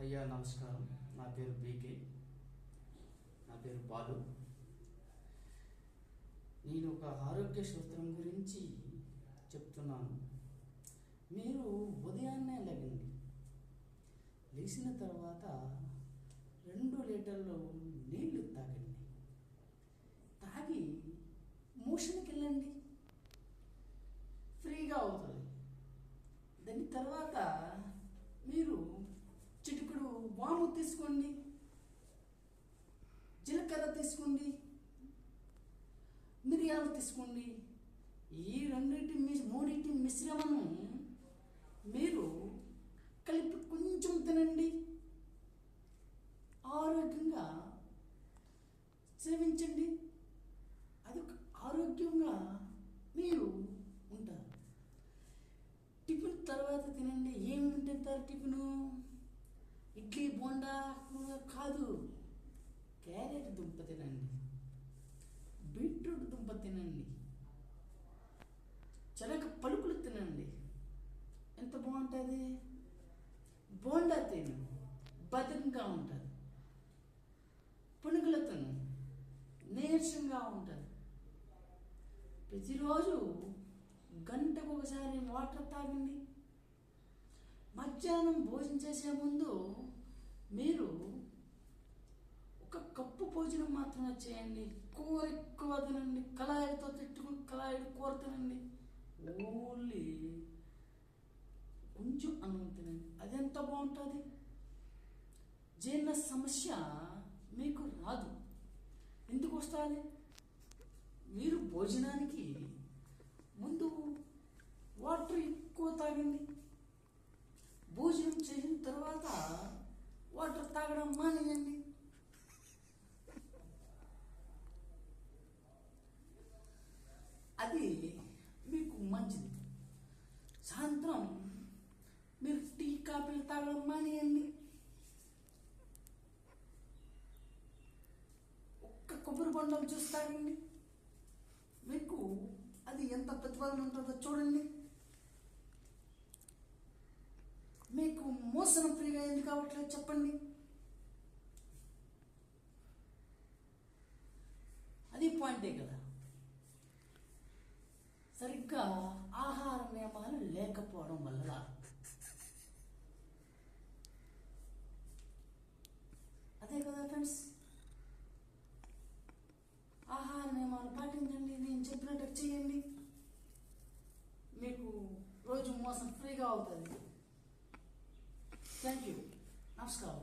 అయ్యా నమస్కారం. నా పేరు బీకే. నా పేరు బాలు. నేను ఒక ఆరోగ్య సూత్రం గురించి చెప్తున్నాను. మీరు ఉదయాన్నే లేచిన తర్వాత 2 లీటర్లు నీళ్లు తాగండి. తాగి మోషన్కి వెళ్ళండి, ఫ్రీగా అవుతుంది. దాని తర్వాత మీరు చిటికెడు వాము తీసుకోండి, జీలకర్ర తీసుకోండి, మిరియాలు తీసుకోండి. ఈ మూడింటి మిశ్రమం మీరు కలిపి కొంచెం తినండి. ఆరోగ్యంగా సేవించండి. అది ఆరోగ్యంగా మీరు ఉంటారు. టిఫిన్ తర్వాత తినండి. ఏమి తింటారు టిఫిను? ఇడ్లీ బోండా కాదు, క్యారెట్ దుంప తినండి, బీట్రూట్ దుంప తినండి, శనగ పలుకులు తినండి. ఎంత బాగుంటుంది. బోండా తిను, బలంగా ఉంటుంది. పునుగులు తిను, నీరసంగా ఉంటుంది. ప్రతిరోజు గంటకు ఒకసారి వాటర్ తాగండి. మధ్యాహ్నం భోజనం చేసే ముందు మీరు 1 కప్పు భోజనం మాత్రమే చేయండి. కూర ఎక్కువ తినండి. కళాయిలతో తిట్టుకుని కళాయిలు కూర తినండి. ఓన్లీ కొంచెం అన్నం తినండి. అది ఎంత బాగుంటుంది. జీర్ణ సమస్య మీకు రాదు. ఎందుకు వస్తుంది? మీరు భోజనానికి ముందు వాటర్ ఎక్కువ తాగండి. భోజనం చేసిన తర్వాత వాటర్ తాగడం మానేయండి. అది మీకు మంచిది. సాయంత్రం మీరు టీ కాఫీలు తాగడం మానేయండి. ఒక్క కొబ్బరి బొండం జ్యూస్ తాగండి. మీకు అది ఎంత ప్రతిఫలం ఉంటుందో చూడండి. మీకు మోసనం ఫ్రీగా ఎందుకు కావట్లేదు చెప్పండి. అది పాయింటే కదా. సరిగ్గా ఆహార నియమాలు లేకపోవడం వల్ల అదే కదా ఫ్రెండ్స్. ఆహార నియమాలు పాటించండి. నేను చెప్పినట్టు చేయండి. మీకు రోజు మోసం ఫ్రీగా అవుతుంది. Thank you. నమస్కారం.